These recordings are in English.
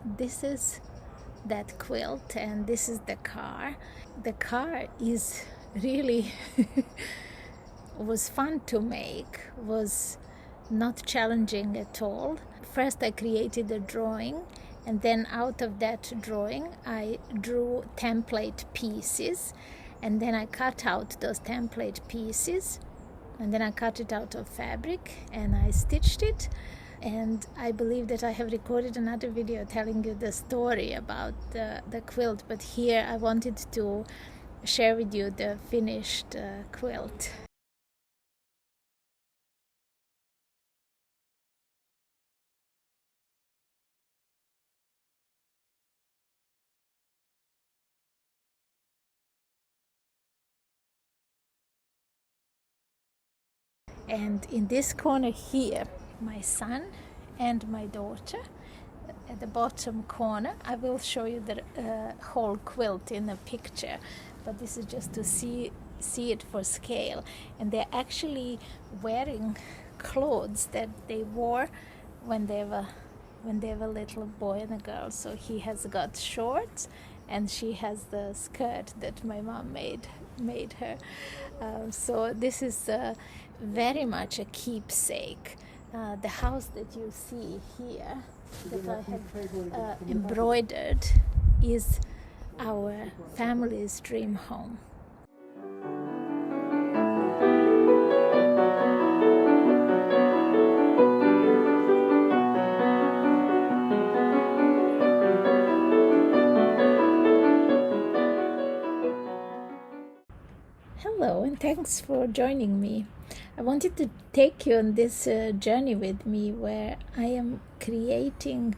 this is that quilt, and this is the car. The car is really was fun to make, was not challenging at all. First I created a drawing, and then out of that drawing I drew template pieces, and then I cut out those template pieces, and then I cut it out of fabric and I stitched it. And I believe that I have recorded another video telling you the story about the quilt, but here I wanted to share with you the finished quilt. And in this corner here, my son and my daughter. At the bottom corner, I will show you the whole quilt in a picture, but this is just to see it for scale. And they're actually wearing clothes that they wore when they were little boy and a girl. So he has got shorts, and she has the skirt that my mom made her. So this is very much a keepsake. The house that you see here that I have embroidered is our family's dream home. Hello, and thanks for joining me. I wanted to take you on this journey with me, where I am creating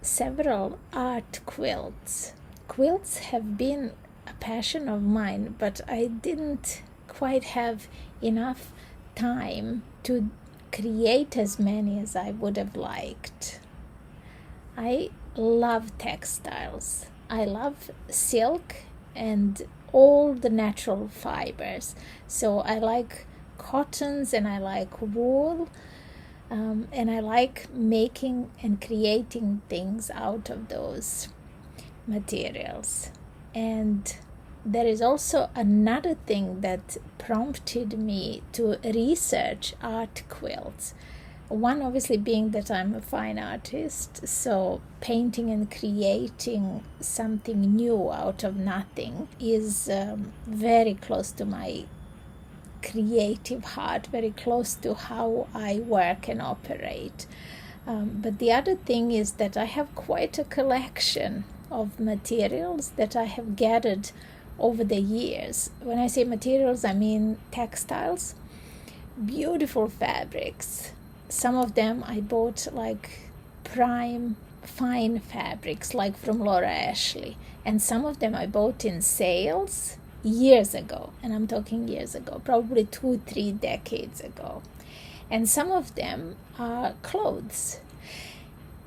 several art quilts. Quilts have been a passion of mine, but I didn't quite have enough time to create as many as I would have liked. I love textiles. I love silk and all the natural fibers. So I like cottons, and I like wool, and I like making and creating things out of those materials. And there is also another thing that prompted me to research art quilts. One obviously being that I'm a fine artist, so painting and creating something new out of nothing is very close to my creative heart, very close to how I work and operate. But the other thing is that I have quite a collection of materials that I have gathered over the years. When I say materials, I mean textiles, beautiful fabrics. Some of them I bought like prime fine fabrics, like from Laura Ashley, and some of them I bought in sales years ago, and I'm talking years ago, probably 2-3 decades ago. And some of them are clothes,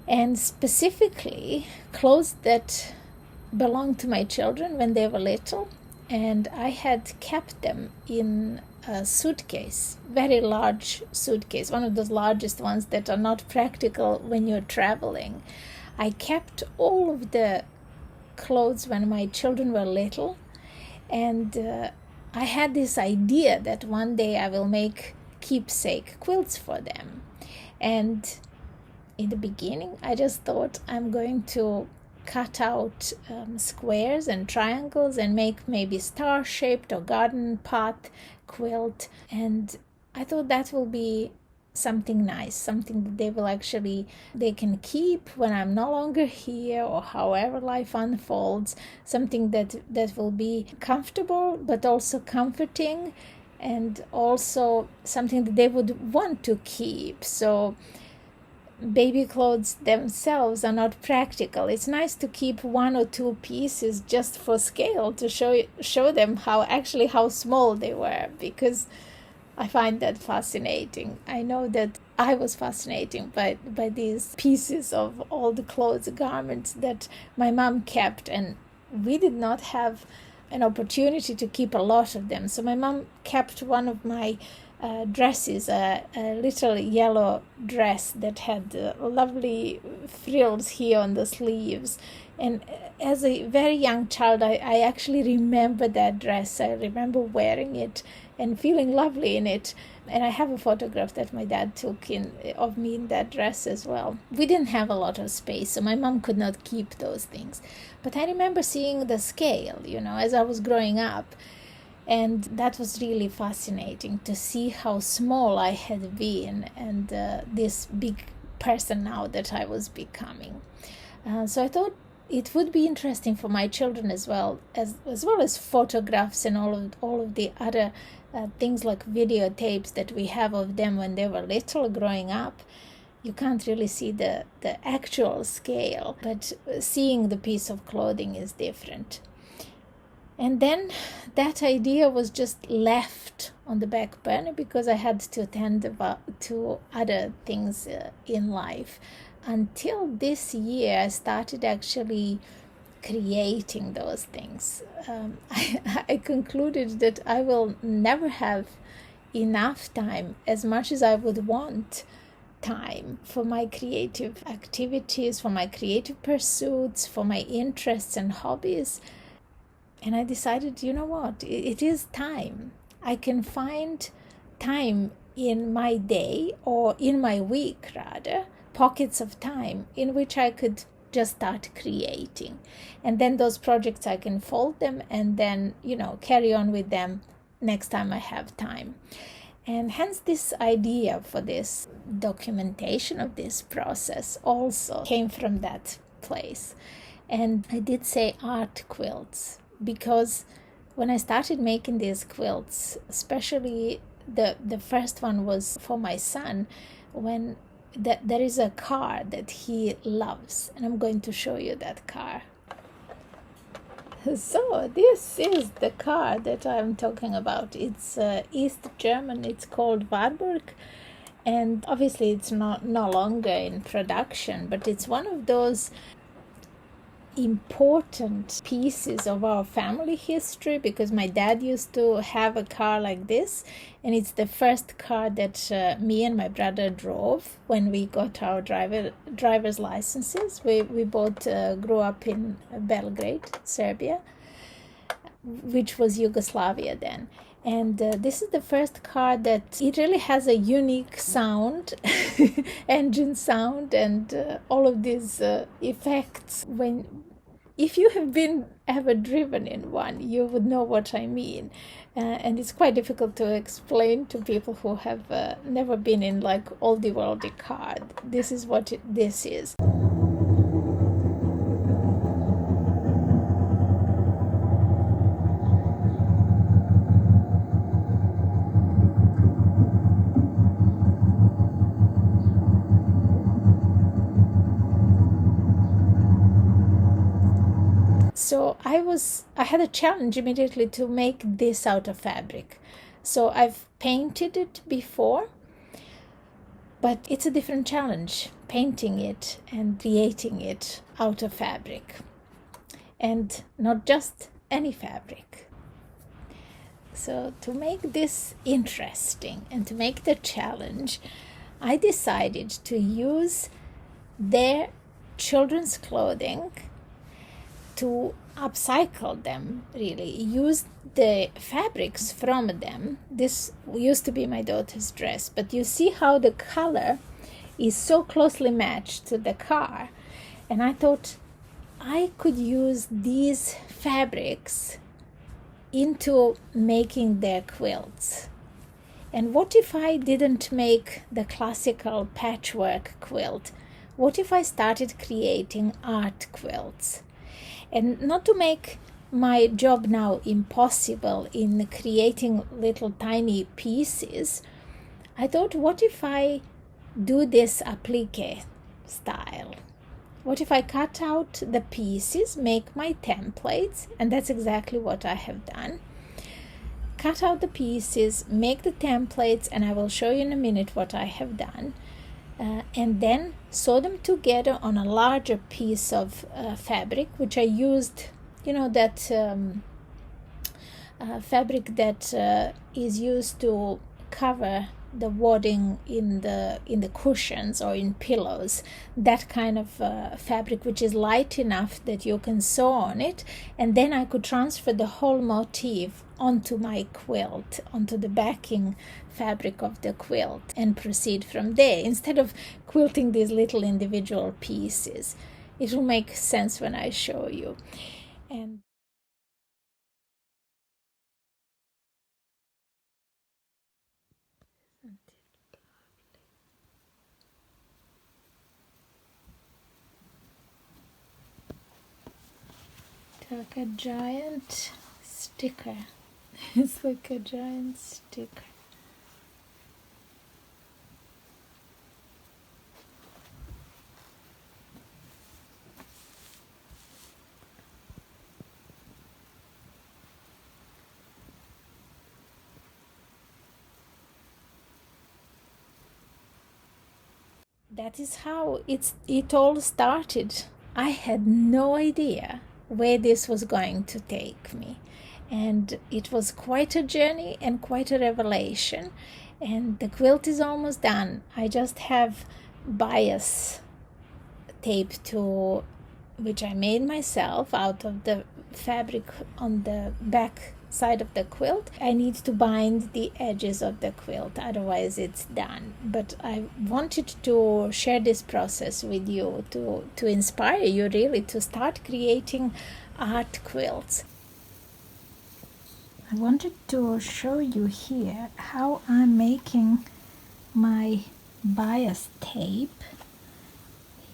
and specifically clothes that belonged to my children when they were little, and I had kept them in a suitcase, very large suitcase, one of those largest ones that are not practical when you're traveling. I kept all of the clothes when my children were little, and I had this idea that one day I will make keepsake quilts for them. And in the beginning, I just thought I'm going to cut out squares and triangles and make maybe star-shaped or garden path quilt. And I thought that will be something nice, something that they can keep when I'm no longer here, or however life unfolds, something that will be comfortable but also comforting, and also something that they would want to keep. So baby clothes themselves are not practical. It's nice to keep 1 or 2 pieces just for scale, to show them how small they were, because I find that fascinating. I know that I was fascinated by these pieces of all the clothes, garments that my mom kept, and we did not have an opportunity to keep a lot of them. So my mom kept one of my dresses, a little yellow dress that had lovely frills here on the sleeves. And as a very young child, I actually remember that dress. I remember wearing it and feeling lovely in it. And I have a photograph that my dad took of me in that dress as well. We didn't have a lot of space, so my mom could not keep those things. But I remember seeing the scale, as I was growing up. And that was really fascinating to see how small I had been and this big person now that I was becoming. So I thought it would be interesting for my children as well as photographs and all of the other things like videotapes that we have of them when they were little growing up. You can't really see the actual scale, but seeing the piece of clothing is different. And then that idea was just left on the back burner because I had to attend to other things in life. Until this year, I started actually creating those things. I concluded that I will never have enough time, as much as I would want time, for my creative activities, for my creative pursuits, for my interests and hobbies. And I decided, you know what, it is time. I can find time in my day, or in my week rather, pockets of time in which I could just start creating. And then those projects, I can fold them and then, carry on with them next time I have time. And hence this idea for this documentation of this process also came from that place. And I did say art quilts, because when I started making these quilts, especially the first one was for my son, when there is a car that he loves, and I'm going to show you that car. So this is the car that I'm talking about. It's East German. It's called Wartburg, and obviously it's no longer in production, but it's one of those important pieces of our family history, because my dad used to have a car like this, and it's the first car that me and my brother drove when we got our driver's licenses. We both grew up in Belgrade, Serbia, which was Yugoslavia then. And this is the first car that it really has a unique sound, engine sound, and all of these effects. If you have been ever driven in one, you would know what I mean. And it's quite difficult to explain to people who have never been in like oldie-worldy car. This is what this is. So I had a challenge immediately to make this out of fabric. So I've painted it before, but it's a different challenge, painting it and creating it out of fabric. And not just any fabric. So to make this interesting and to make the challenge, I decided to use their children's clothing to upcycle them, really. Use the fabrics from them. This used to be my daughter's dress, but you see how the color is so closely matched to the car. And I thought I could use these fabrics into making their quilts. And what if I didn't make the classical patchwork quilt? What if I started creating art quilts? And not to make my job now impossible in creating little tiny pieces, I thought, what if I do this applique style? What if I cut out the pieces, make my templates, and that's exactly what I have done. Cut out the pieces, make the templates, and I will show you in a minute what I have done. And then sew them together on a larger piece of fabric, which I used, that fabric that is used to cover the wadding in the cushions or in pillows, that kind of fabric which is light enough that you can sew on it, and then I could transfer the whole motif onto my quilt, onto the backing fabric of the quilt, and proceed from there instead of quilting these little individual pieces. It will make sense when I show you. And like a giant sticker. It's like a giant sticker. That is how it all started. I had no idea where this was going to take me, and it was quite a journey and quite a revelation. And the quilt is almost done. I just have bias tape to which I made myself out of the fabric on the back side of the quilt. I need to bind the edges of the quilt, otherwise it's done. But I wanted to share this process with you to inspire you really to start creating art quilts. I wanted to show you here how I'm making my bias tape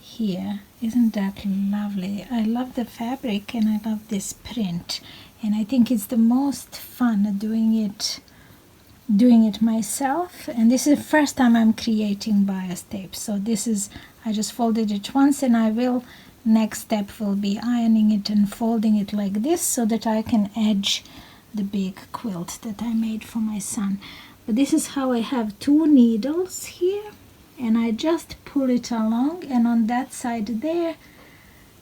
here. Isn't that lovely? I love the fabric and I love this print, and I think it's the most fun doing it myself. And this is the first time I'm creating bias tape, so this is, I just folded it once, and I will, next step will be ironing it and folding it like this so that I can edge the big quilt that I made for my son. But this is how I have 2 needles here, and I just pull it along, and on that side there,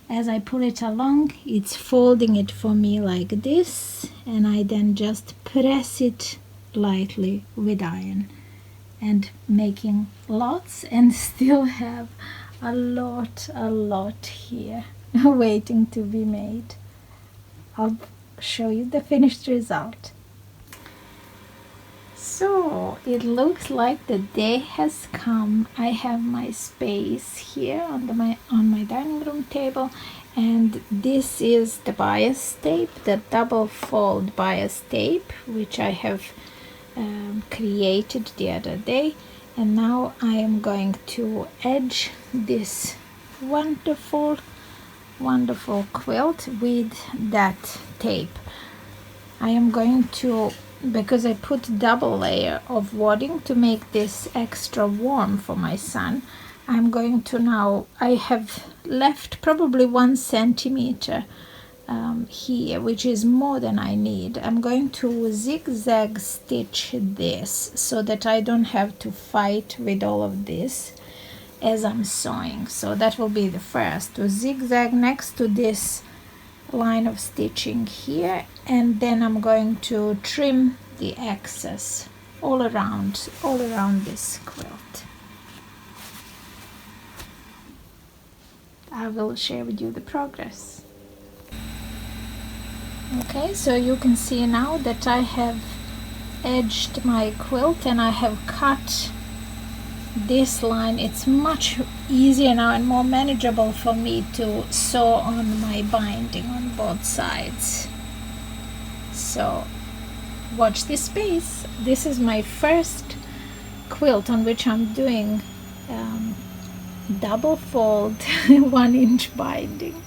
as I pull it along, it's folding it for me like this, and I then just press it lightly with iron, and making lots, and still have a lot here waiting to be made. I'll show you the finished result. So it looks like the day has come. I have my space here on my dining room table, and this is the bias tape, the double fold bias tape, which I have created the other day. And now I am going to edge this wonderful quilt with that tape. I am going to, because I put double layer of wadding to make this extra warm for my son, I'm going to now, I have left probably 1 centimeter here, which is more than I need. I'm going to zigzag stitch this so that I don't have to fight with all of this as I'm sewing. So that will be the first, to zigzag next to this line of stitching here, and then I'm going to trim the excess all around this quilt. I will share with you the progress. Okay, so you can see now that I have edged my quilt and I have cut this line. It's much easier now and more manageable for me to sew on my binding on both sides. So watch this space. This is my first quilt on which I'm doing double fold 1-inch binding.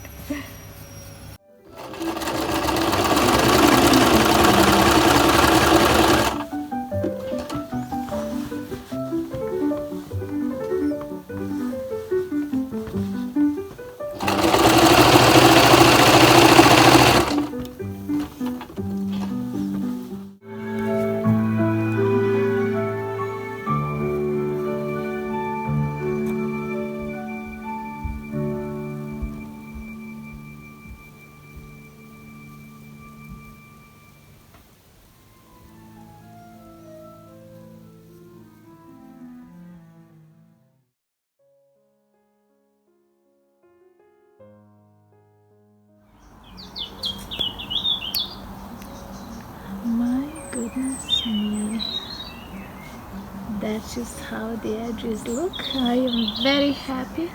that is how the edges look. I am very happy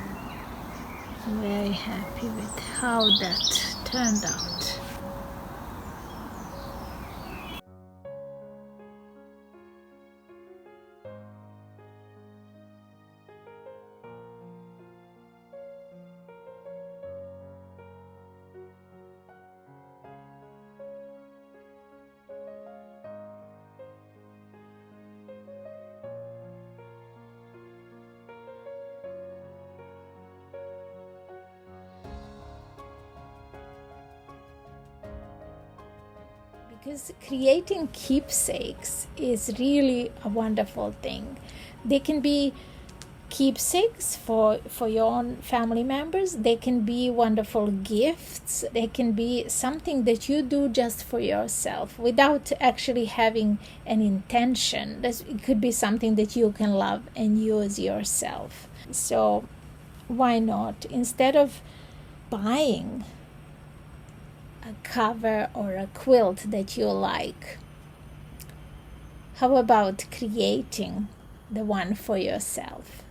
with how that turned out. Because creating keepsakes is really a wonderful thing. They can be keepsakes for your own family members. They can be wonderful gifts. They can be something that you do just for yourself without actually having an intention. It could be something that you can love and use yourself. So why not? Instead of buying a cover or a quilt that you like, how about creating the one for yourself?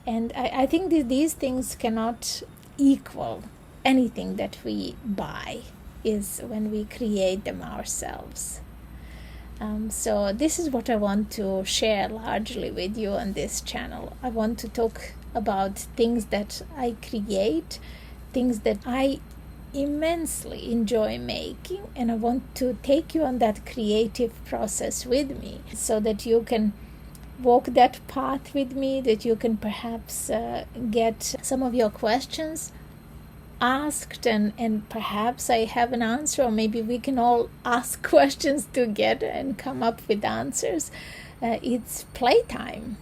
And I think that these things cannot equal anything that we buy, is when we create them ourselves. So this is what I want to share largely with you on this channel. I want to talk about things that I create, things that I immensely enjoy making, and I want to take you on that creative process with me so that you can walk that path with me, that you can perhaps get some of your questions asked, and perhaps I have an answer, or maybe we can all ask questions together and come up with answers. It's playtime.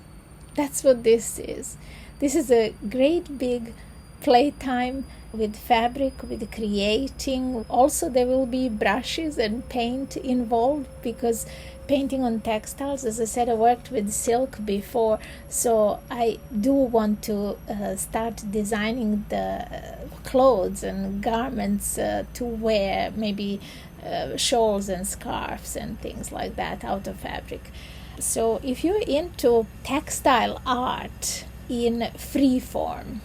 That's what this is. This is a great big playtime with fabric, with creating. Also, there will be brushes and paint involved, because painting on textiles, as I said, I worked with silk before, so I do want to start designing the clothes and garments to wear, maybe shawls and scarves and things like that out of fabric. So if you're into textile art in free form,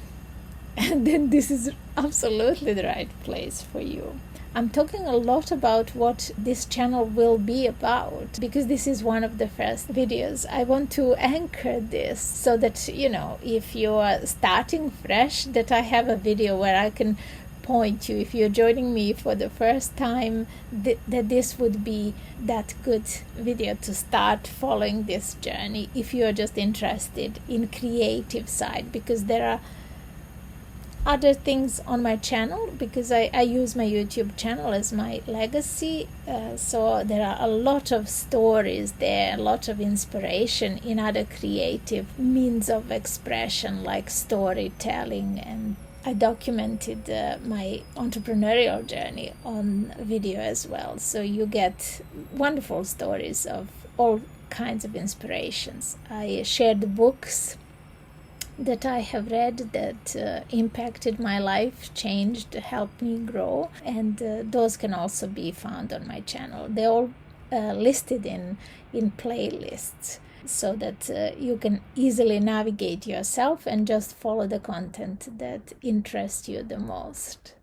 then this is absolutely the right place for you. I'm talking a lot about what this channel will be about, because this is one of the first videos. I want to anchor this so that, if you are starting fresh, that I have a video where I can point you, if you're joining me for the first time, that this would be that good video to start following this journey if you're just interested in creative side, because there are other things on my channel, because I use my YouTube channel as my legacy, so there are a lot of stories there, a lot of inspiration in other creative means of expression like storytelling, and I documented my entrepreneurial journey on video as well, so you get wonderful stories of all kinds of inspirations. I shared books that I have read that impacted my life, changed, helped me grow, and those can also be found on my channel. They're all listed in playlists, so that you can easily navigate yourself and just follow the content that interests you the most.